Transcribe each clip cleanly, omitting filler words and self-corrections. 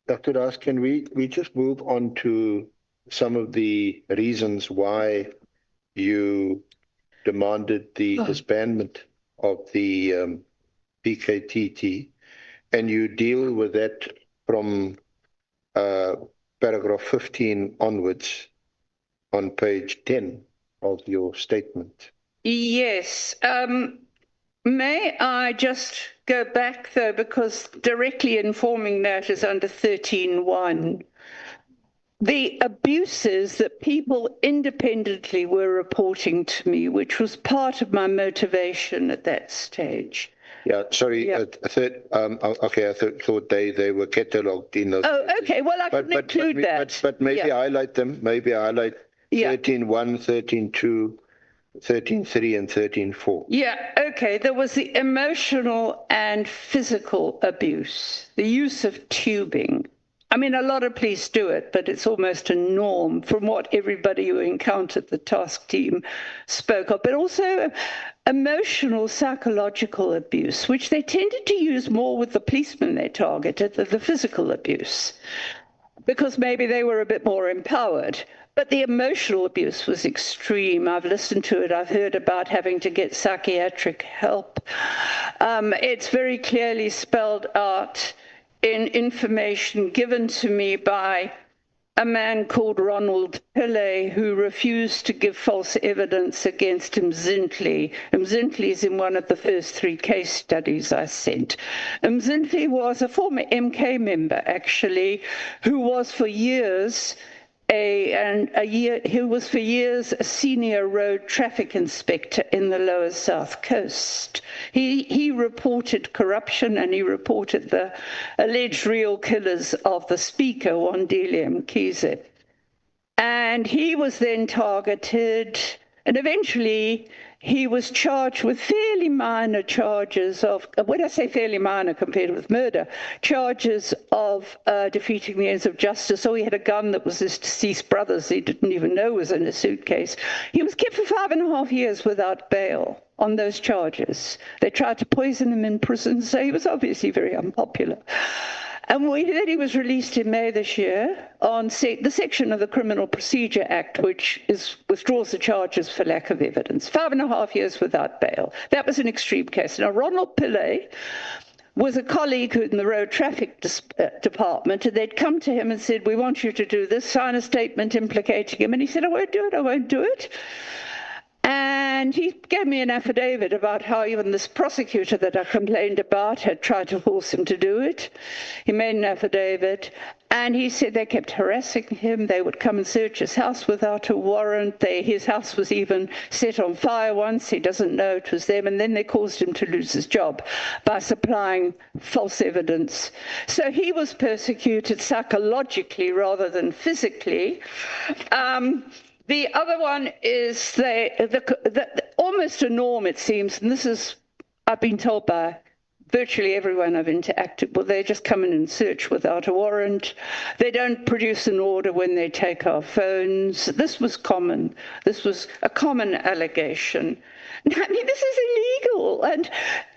Dr. Das, can we just move on to some of the reasons why you demanded the disbandment of the PKTT, and you deal with that from paragraph 15 onwards on page 10 of your statement. Yes. May I just go back, though, because directly informing that is under 13.1. The abuses that people independently were reporting to me, which was part of my motivation at that stage. Yeah, sorry. Yeah. Okay, I thought they were catalogued in those. Oh, okay. Well, I can include that. But maybe highlight them. Maybe highlight 13.1, 13.2, 13.3, and 13.4. Yeah, okay. There was the emotional and physical abuse, the use of tubing. I mean, a lot of police do it, but it's almost a norm from what everybody who encountered the task team spoke of. But also emotional, psychological abuse, which they tended to use more with the policemen they targeted than the physical abuse, because maybe they were a bit more empowered. But the emotional abuse was extreme. I've listened to it. I've heard about having to get psychiatric help. It's very clearly spelled out in information given to me by a man called Ronald Pillay, who refused to give false evidence against Mzintli. Mzintli is in one of the first 3 case studies I sent. Mzintli was a former MK member, actually, who was for years a senior road traffic inspector in the Lower South Coast. He reported corruption, and he reported the alleged real killers of the speaker, Wandile Mkhize. And he was then targeted, and eventually he was charged with fairly minor charges of, when I say fairly minor compared with murder, charges of defeating the ends of justice. So he had a gun that was his deceased brother's, he didn't even know was in a suitcase. He was kept for 5.5 years without bail on those charges. They tried to poison him in prison, so he was obviously very unpopular. And then he was released in May this year on the section of the Criminal Procedure Act, which withdraws the charges for lack of evidence. 5.5 years without bail. That was an extreme case. Now, Ronald Pillay was a colleague in the road traffic department, and they'd come to him and said, "We want you to do this, sign a statement implicating him." And he said, "I won't do it, I won't do it." And he gave me an affidavit about how even this prosecutor that I complained about had tried to force him to do it. He made an affidavit, and he said they kept harassing him. They would come and search his house without a warrant. His house was even set on fire once. He doesn't know it was them. And then they caused him to lose his job by supplying false evidence. So he was persecuted psychologically rather than physically. The other one is almost a norm, it seems, and this is, I've been told by virtually everyone I've interacted with, they just come in and search without a warrant. They don't produce an order when they take our phones. This was common. This was a common allegation. I mean, this is illegal. And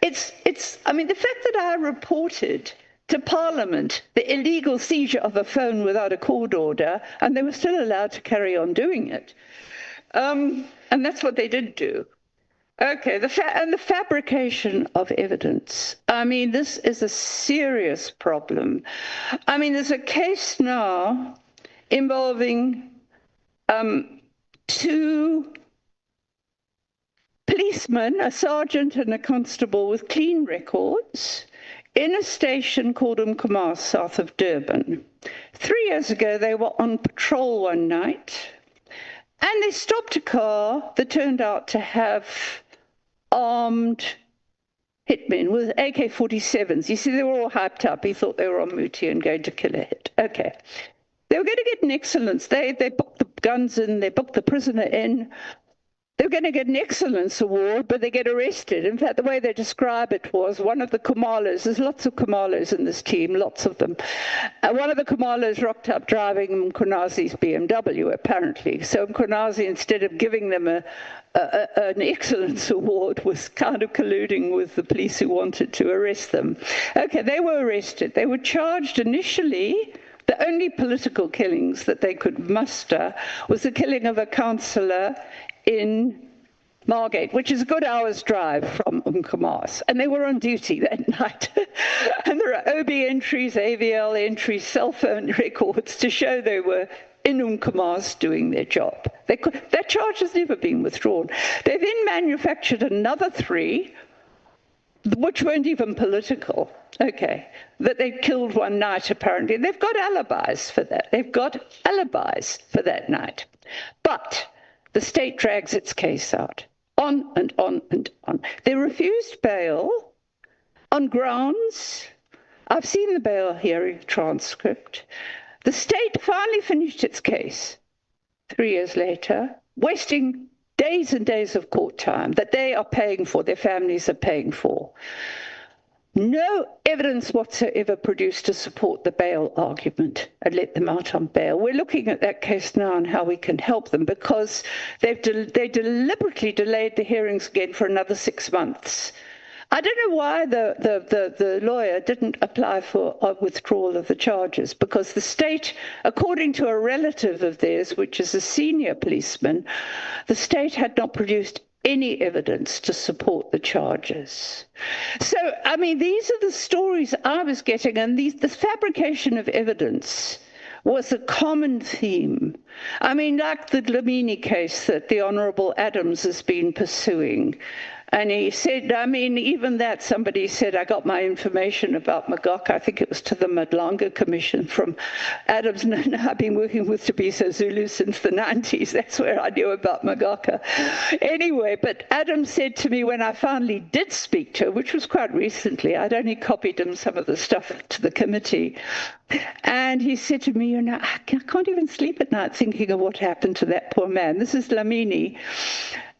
I mean, the fact that I reported to Parliament the illegal seizure of a phone without a court order, and they were still allowed to carry on doing it. And that's what they did do. Okay, and the fabrication of evidence. I mean, this is a serious problem. I mean, there's a case now involving 2 policemen, a sergeant and a constable with clean records, in a station called Umkomaas, south of Durban. 3 years ago, they were on patrol one night, and they stopped a car that turned out to have armed hitmen with AK-47s. You see, they were all hyped up. He thought they were on Muti and going to kill a hit. Okay. They were going to get an excellence. They booked the guns in, they booked the prisoner in. They were going to get an excellence award, but they get arrested. In fact, the way they describe it was one of the Khumalos, there's lots of Khumalos in this team, lots of them. One of the Khumalos rocked up driving Mkonazi's BMW, apparently. So Mkonazi, instead of giving them an excellence award, was kind of colluding with the police who wanted to arrest them. Okay, they were arrested. They were charged initially The only political killings that they could muster was the killing of a councillor in Margate, which is a good hour's drive from Umkomaas, and they were on duty that night. And there are OB entries, AVL entries, cell phone records to show they were in Umkomaas doing their job. That charge has never been withdrawn. They then manufactured another 3, which weren't even political, that they killed one night apparently. They've got alibis for that. They've got alibis for that night. But the state drags its case out, on and on and on. They refused bail on grounds. I've seen the bail hearing transcript. The state finally finished its case 3 years later, wasting days and days of court time that they are paying for, their families are paying for. No evidence whatsoever produced to support the bail argument and let them out on bail. We're looking at that case now and how we can help them, because they deliberately delayed the hearings again for another 6 months. I don't know why the lawyer didn't apply for a withdrawal of the charges, because the state, according to a relative of theirs, which is a senior policeman, the state had not produced any evidence to support the charges. So, I mean, these are the stories I was getting, and the fabrication of evidence was a common theme. I mean, like the Dlamini case that the Honourable Adams has been pursuing. And he said, I mean, even that, somebody said, I got my information about Magaga, I think it was to the Madlanga Commission from Adams. No, I've been working with Thabiso Zulu since the 90s. That's where I knew about Magaga. Anyway, but Adams said to me when I finally did speak to her, which was quite recently, I'd only copied him some of the stuff to the committee. And he said to me, you know, I can't even sleep at night thinking of what happened to that poor man. This is Dlamini.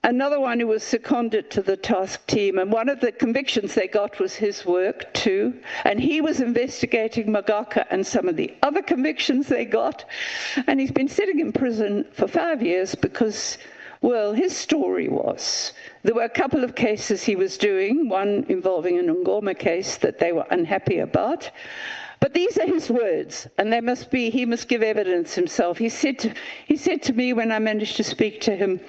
Another one who was seconded to the task team, and one of the convictions they got was his work too, and he was investigating Magaga and some of the other convictions they got, and he's been sitting in prison for 5 years because, well, his story was there were a couple of cases he was doing, one involving an Ngoma case that they were unhappy about. But these are his words, and he must give evidence himself. He said to me when I managed to speak to him,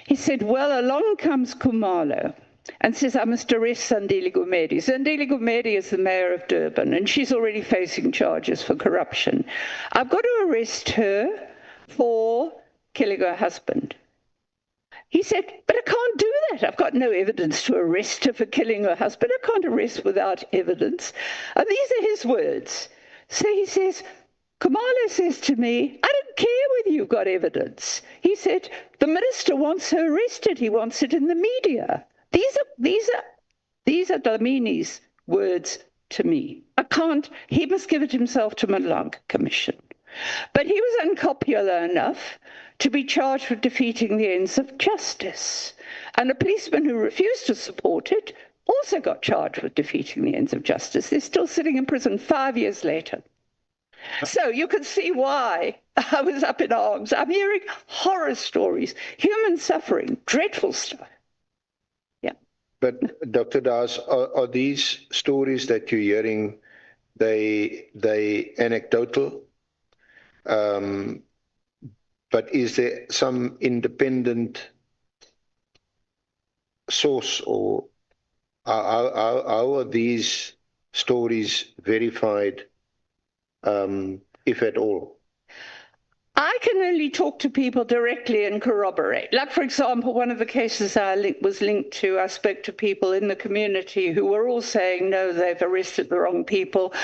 he said, well, along comes Khumalo and says, I must arrest Zandile Gumede. Zandile Gumede is the mayor of Durban, and she's already facing charges for corruption. I've got to arrest her for killing her husband. He said, but I can't do that. I've got no evidence to arrest her for killing her husband. I can't arrest without evidence. And these are his words. So he says, Khumalo says to me, I don't care whether you've got evidence. He said, the minister wants her arrested. He wants it in the media. These are Dlamini's words to me. He must give it himself to Madlanga Commission. But he was unpopular enough to be charged with defeating the ends of justice. And a policeman who refused to support it also got charged with defeating the ends of justice. They're still sitting in prison 5 years later. So you can see why I was up in arms. I'm hearing horror stories, human suffering, dreadful stuff. Yeah. But Dr. Das, are these stories that you're hearing, they anecdotal? But is there some independent source, or how are these stories verified, if at all? I can only talk to people directly and corroborate. Like, for example, one of the cases I was linked to, I spoke to people in the community who were all saying, no, they've arrested the wrong people.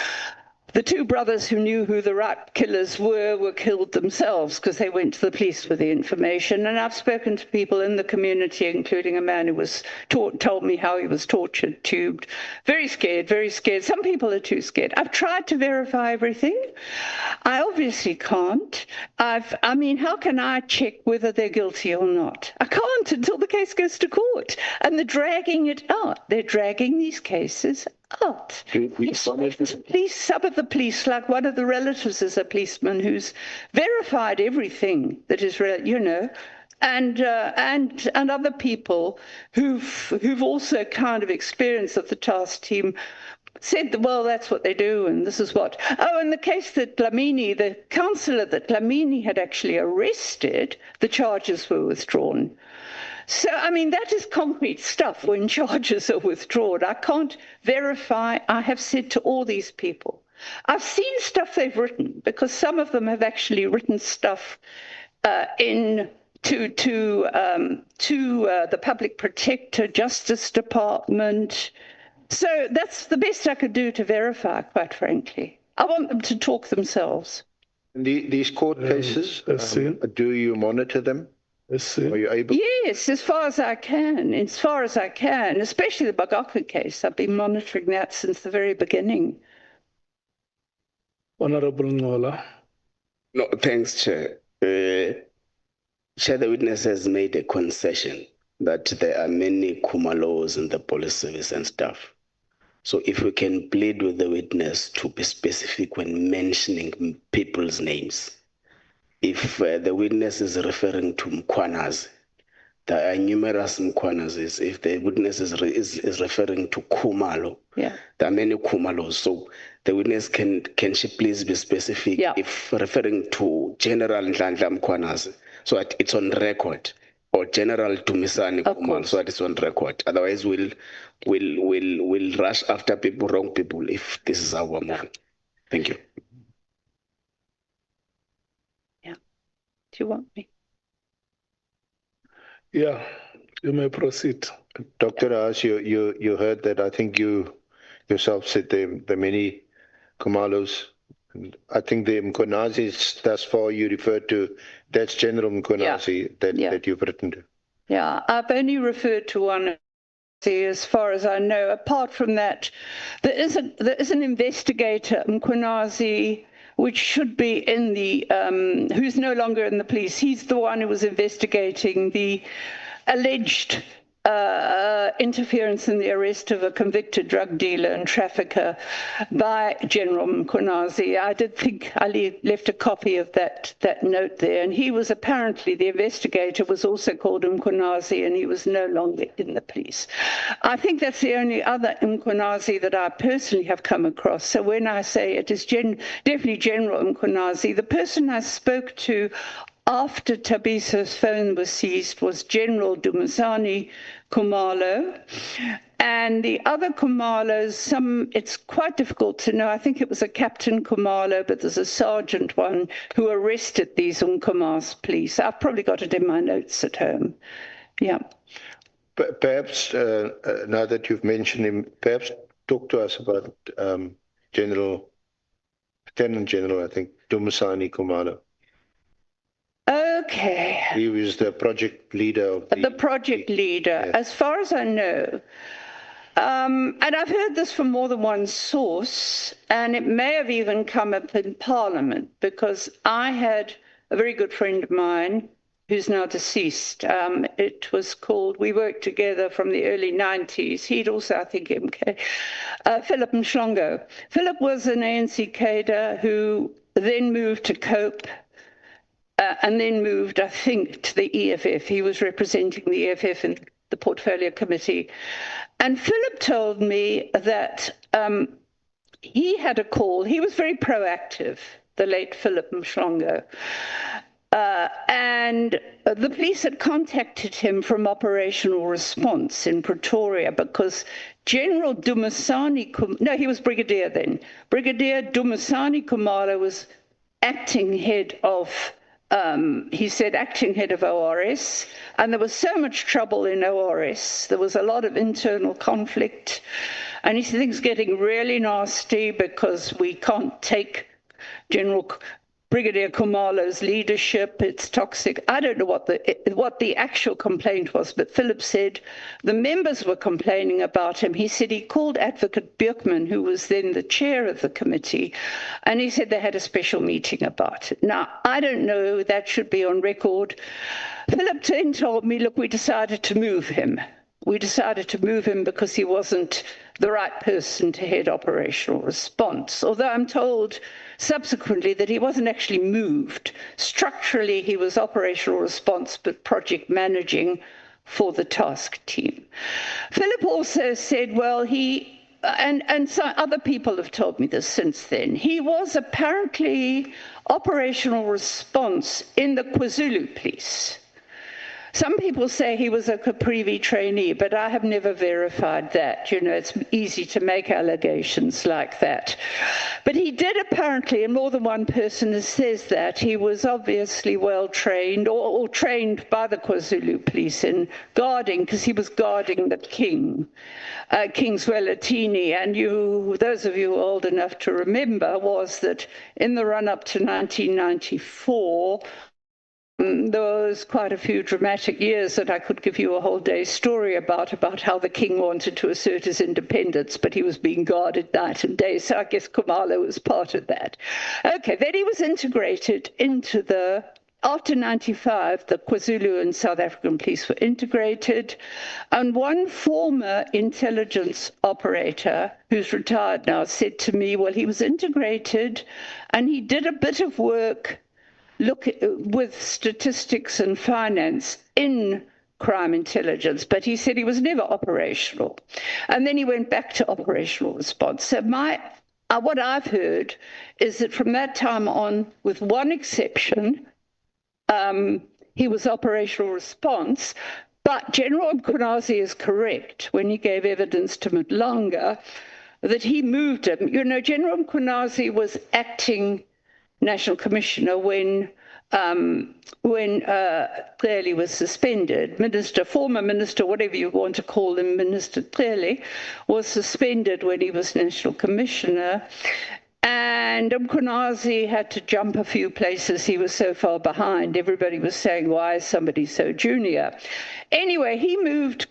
The 2 brothers who knew who the right killers were killed themselves because they went to the police with the information. And I've spoken to people in the community, including a man who was told me how he was tortured, tubed. Very scared, very scared. Some people are too scared. I've tried to verify everything. I obviously can't. I mean, how can I check whether they're guilty or not? I can't until the case goes to court. And they're dragging it out. They're dragging these cases out. Some of the police, like one of the relatives is a policeman who's verified everything that is, and other people who've also kind of experienced that the task team said, well, that's what they do, and this is what. Oh, in the case that Dlamini, the councillor that Dlamini had actually arrested, the charges were withdrawn. So, I mean, that is concrete stuff when charges are withdrawn. I can't verify. I have said to all these people, I've seen stuff they've written, because some of them have actually written stuff to the Public Protector, Justice Department. So that's the best I could do to verify, quite frankly. I want them to talk themselves. These court cases, do you monitor them? Are you able? Yes, as far as I can, especially the Bagaku case. I've been monitoring that since the very beginning. Honorable Ngola. No, thanks, Chair. Chair, the witness has made a concession that there are many Kumalos in the police service and stuff. So if we can plead with the witness to be specific when mentioning people's names. If the witness is referring to Mkhwanazi, there are numerous Mkhwanazis. If the witness is referring to Khumalo, there are many Khumalos. So the witness can she please be specific if referring to General Ndlandla Mkhwanazi, so that it's on record, or General Dumisani Khumalo, so that it's on record. Otherwise, we'll rush after people, wrong people, if this is our moving. Thank you. Do you want me? Yeah, you may proceed. Dr. Haas, you heard that. I think you yourself said the many Kumalos. I think the Mkhwanazis thus far you referred to, that's General Mkhwanazi that you've written to. Yeah, I've only referred to one as far as I know. Apart from that, there is an investigator, Mkhwanazi, which should be in the, who's no longer in the police. He's the one who was investigating the alleged interference in the arrest of a convicted drug dealer and trafficker by General Mkhwanazi. I did think I left a copy of that note there, and he was apparently, the investigator was also called Mkhwanazi, and he was no longer in the police. I think that's the only other Mkhwanazi that I personally have come across. So when I say it is definitely General Mkhwanazi, the person I spoke to after Thabiso's phone was seized was General Dumisani Khumalo. And the other Khumalos, it's quite difficult to know. I think it was a Captain Khumalo, but there's a sergeant one who arrested these Umkomas police. I've probably got it in my notes at home. Yeah. Perhaps, now that you've mentioned him, perhaps talk to us about Lieutenant General, I think, Dumisani Khumalo. Okay. He was the project leader of the project leader, yes. As far as I know. And I've heard this from more than one source, and it may have even come up in Parliament, because I had a very good friend of mine who's now deceased. It was called, we worked together from the early 90s. He'd also, I think, MK, Philip Mhlongo. Philip was an ANC cadre who then moved to COPE, and then moved, I think, to the EFF. He was representing the EFF in the Portfolio Committee. And Philip told me that he had a call. He was very proactive, the late Philip Mhlongo. And the police had contacted him from Operational Response in Pretoria because General Dumisani, he was Brigadier then. Brigadier Dumisani Khumalo was acting head of he said acting head of ORS, and there was so much trouble in ORS. There was a lot of internal conflict, and he said things getting really nasty because we can't take Brigadier Khumalo's leadership. It's toxic. I don't know what the actual complaint was, but Philip said the members were complaining about him. He said he called Advocate Björkman, who was then the chair of the committee, and he said they had a special meeting about it. Now, I don't know, that should be on record. Philip then told me, look, we decided to move him. We decided to move him because he wasn't the right person to head Operational Response, although I'm told subsequently that he wasn't actually moved. Structurally, he was Operational Response, but project managing for the task team. Philip also said, well, he and some other people have told me this since then, he was apparently operational response in the KwaZulu police. Some people say he was a Caprivi trainee, but I have never verified that. You know, it's easy to make allegations like that. But he did apparently, and more than one person says that, he was obviously well trained or trained by the KwaZulu police in guarding, because he was guarding the king, King Zwelithini. And those of you old enough to remember, was that in the run-up to 1994, there was quite a few dramatic years that I could give you a whole day's story about how the king wanted to assert his independence, but he was being guarded night and day. So I guess Khumalo was part of that. Okay, then he was integrated into after 95, the KwaZulu and South African police were integrated. And one former intelligence operator, who's retired now, said to me, well, he was integrated and he did a bit of work with statistics and finance in crime intelligence, but he said he was never operational. And then he went back to operational response. So what I've heard is that from that time on, with one exception, he was operational response, but General Mkhwanazi is correct when he gave evidence to Madlanga that he moved him. You know, General Mkhwanazi was acting National Commissioner when Clearly was suspended. Former minister, whatever you want to call him, Minister Clearly, was suspended when he was National Commissioner. And Mkhwanazi had to jump a few places. He was so far behind. Everybody was saying, why is somebody so junior? Anyway, he moved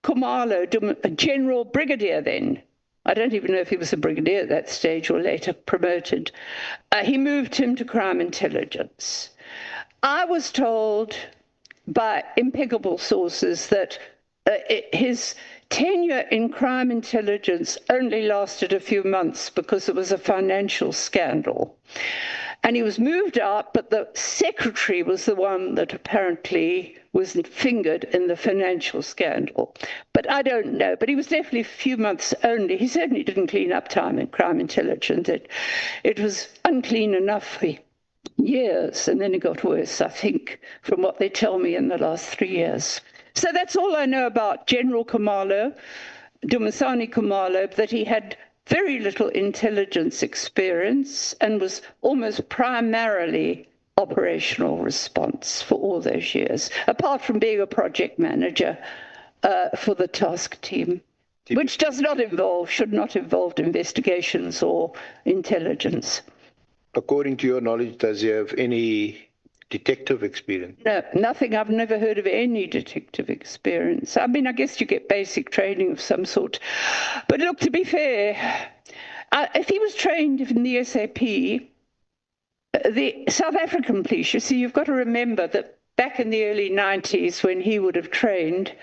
Khumalo to a general brigadier then. I don't even know if he was a brigadier at that stage or later promoted. He moved him to crime intelligence. I was told by impeccable sources that his tenure in crime intelligence only lasted a few months because it was a financial scandal. And he was moved out, but the secretary was the one that apparently was fingered in the financial scandal. But I don't know. But he was definitely a few months only. He certainly didn't clean up time in crime intelligence. It was unclean enough for years, and then it got worse, I think, from what they tell me in the last 3 years. So that's all I know about General Khumalo, Dumisani Khumalo, that he had very little intelligence experience and was almost primarily operational response for all those years, apart from being a project manager for the task team, which should not involve investigations or intelligence. According to your knowledge, does he have any detective experience? No, nothing. I've never heard of any detective experience. I mean, I guess you get basic training of some sort. But look, to be fair, if he was trained in the SAP, the South African police, you see, you've got to remember that back in the early 90s when he would have trained,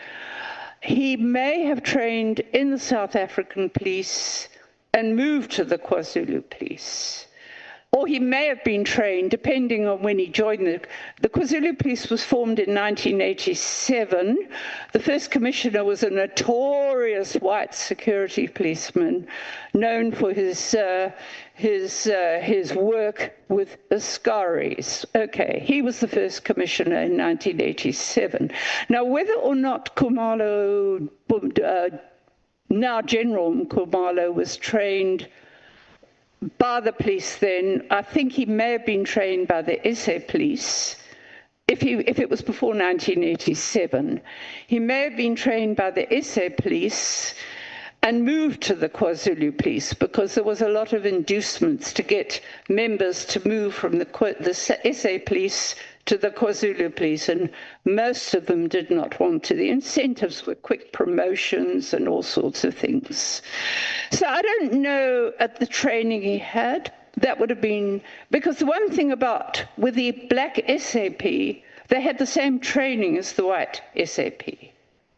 he may have trained in the South African police and moved to the KwaZulu police. Or he may have been trained, depending on when he joined. The KwaZulu police was formed in 1987. The first commissioner was a notorious white security policeman, known for his work with Askaris. Okay, he was the first commissioner in 1987. Now, whether or not Khumalo, now General Khumalo, was trained by the police then, I think he may have been trained by the SA police. If it was before 1987, he may have been trained by the SA police and moved to the KwaZulu police because there was a lot of inducements to get members to move from the SA police to the KwaZulu police, and most of them did not want to. The incentives were quick promotions and all sorts of things. So I don't know at the training he had, that would have been, because the one thing with the black SAP, they had the same training as the white SAP,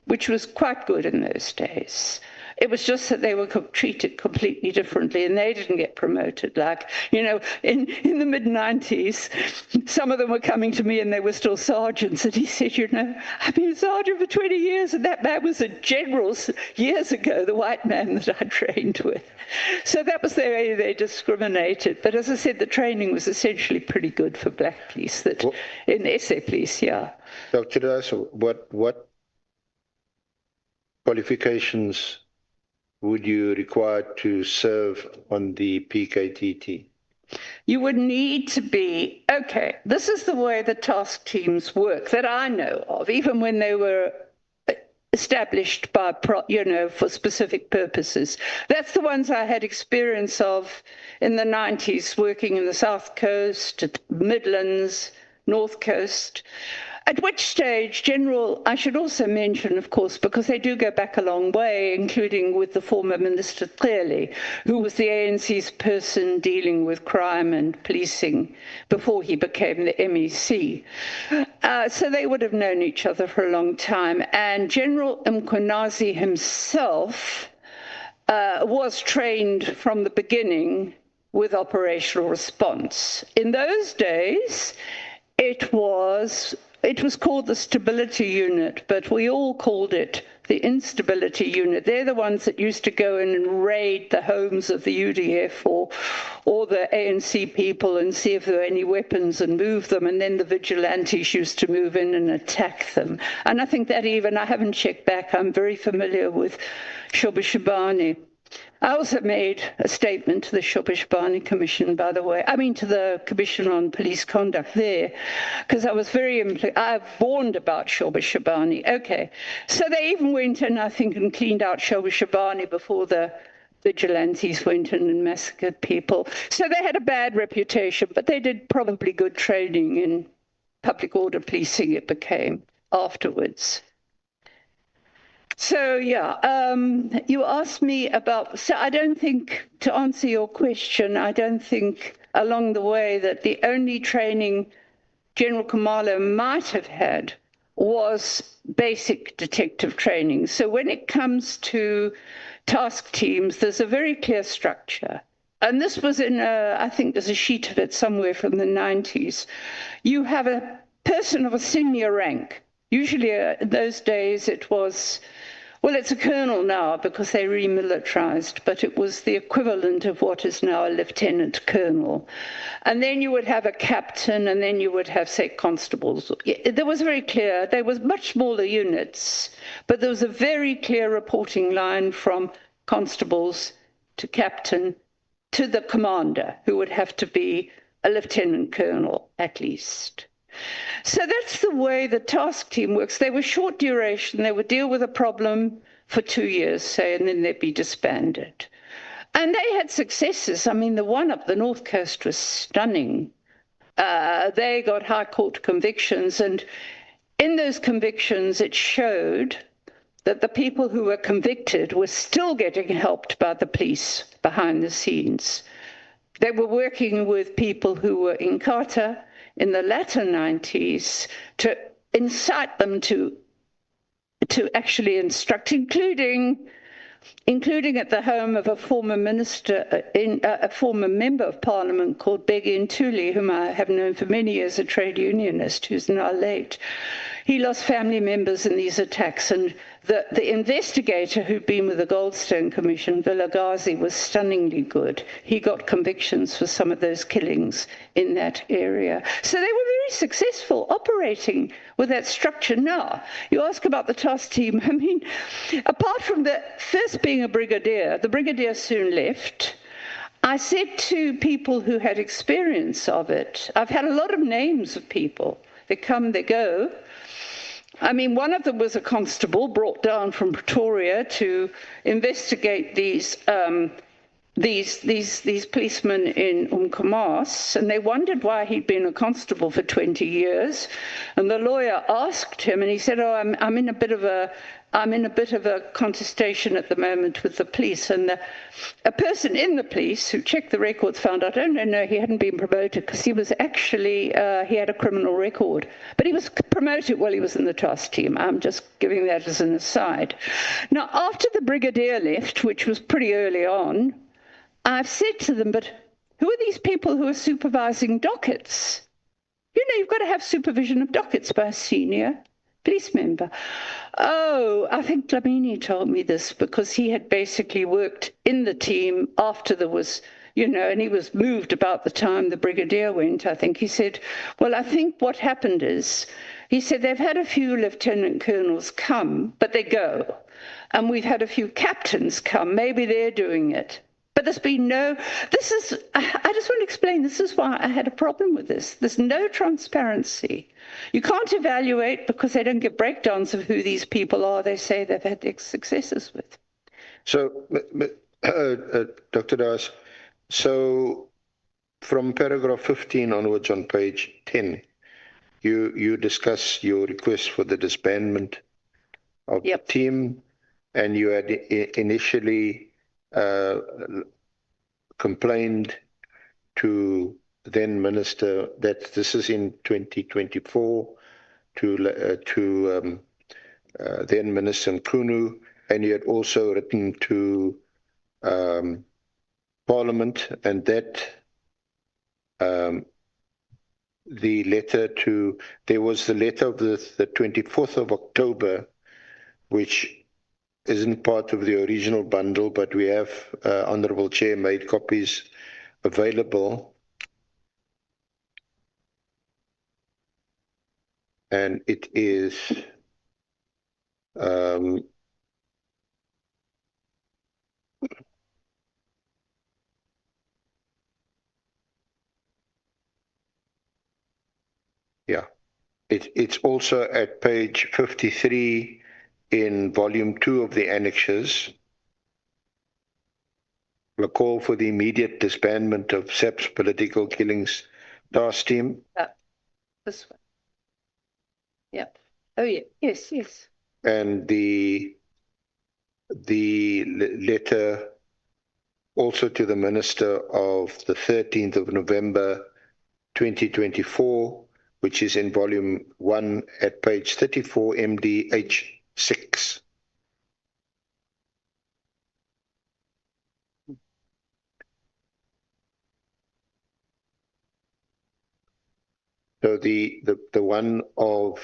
which was quite good in those days. It was just that they were treated completely differently, and they didn't get promoted. Like, you know, in the mid-90s, some of them were coming to me and they were still sergeants. And he said, you know, I've been a sergeant for 20 years, and that man was a general years ago, the white man that I trained with. So that was the way they discriminated. But as I said, the training was essentially pretty good for black police, that in SA police, yeah. Dr. Das, what qualifications would you require to serve on the PKTT? You would need to be, okay, this is the way the task teams work that I know of, even when they were established by, you know, for specific purposes. That's the ones I had experience of in the 90s, working in the South Coast, Midlands, North Coast. At which stage, I should also mention, of course, because they do go back a long way, including with the former Minister Clearly, who was the ANC's person dealing with crime and policing before he became the MEC. So they would have known each other for a long time. And General Mkhwanazi himself was trained from the beginning with operational response. In those days, it was called the Stability Unit, but we all called it the Instability Unit. They're the ones that used to go in and raid the homes of the UDF or the ANC people and see if there were any weapons and move them, and then the vigilantes used to move in and attack them. And I think that I haven't checked back, I'm very familiar with Shoba Shabani. I also made a statement to the Shoba Shabani Commission, by the way. I mean, to the Commission on Police Conduct there, because I was I warned about Shoba Shabani. Okay, so they even went in, I think, and cleaned out Shoba Shabani before the vigilantes went in and massacred people. So they had a bad reputation, but they did probably good training in public order policing, it became afterwards. So, yeah, you asked me about, so I don't think, to answer your question, I don't think along the way that the only training General Khumalo might have had was basic detective training. So when it comes to task teams, there's a very clear structure. And this was in, I think there's a sheet of it somewhere from the 90s. You have a person of a senior rank. Usually in those days it was, well, it's a colonel now because they remilitarized, but it was the equivalent of what is now a lieutenant colonel. And then you would have a captain, and then you would have, say, constables. There was very clear, they were much smaller units, but there was a very clear reporting line from constables to captain to the commander, who would have to be a lieutenant colonel at least. So that's the way the task team works. They were short duration. They would deal with a problem for 2 years, say, and then they'd be disbanded. And they had successes. I mean, the one up the North Coast was stunning. They got high court convictions, and in those convictions, it showed that the people who were convicted were still getting helped by the police behind the scenes. They were working with people who were in Inkatha in the latter 90s to incite them to actually instruct, including at the home of a former minister, a former member of parliament called Bheki Ntuli, whom I have known for many years, a trade unionist who's now late. He lost family members in these attacks, and the investigator who'd been with the Goldstone Commission, Vilakazi, was stunningly good. He got convictions for some of those killings in that area. So they were very successful operating with that structure. Now, you ask about the task team. I mean, apart from the first being a brigadier, the brigadier soon left. I said to people who had experience of it, I've had a lot of names of people. They come, they go. I mean, one of them was a constable brought down from Pretoria to investigate these policemen in Umkomaas, and they wondered why he'd been a constable for 20 years. And the lawyer asked him, and he said, "Oh, I'm in a bit of a I'm in a bit of a contestation at the moment with the police, and a person in the police who checked the records found out, oh, no, he hadn't been promoted because he was actually, he had a criminal record. But he was promoted while he was in the task team. I'm just giving that as an aside. Now, after the brigadier left, which was pretty early on, I've said to them, but who are these people who are supervising dockets? You know, you've got to have supervision of dockets by a senior police member. Oh, I think Dlamini told me this because he had basically worked in the team after there was, you know, and he was moved about the time the brigadier went, I think. He said, well, I think what happened is, he said they've had a few lieutenant colonels come, but they go. And we've had a few captains come, maybe they're doing it. But there's been no, this is, I just want to explain, this is why I had a problem with this. There's no transparency. You can't evaluate because they don't give breakdowns of who these people are they say they've had successes with. So, Dr. Das, so from paragraph 15 onwards on page 10, you discuss your request for the disbandment of the team, and you had initially complained to then Minister, that this is in 2024, to then Minister Nkunu, and you had also written to Parliament, and that the letter to, there was the letter of the 24th of October, which isn't part of the original bundle, but we have, Honourable Chair, made copies available. And it is it's also at page 53 in volume 2 of the annexes. A call for the immediate disbandment of SAP's political killings task team. This one. Yep. Oh, yeah. Yes, yes. And the letter also to the Minister of the 13th of November 2024, which is in volume 1 at page 34, MDH 6. So the one of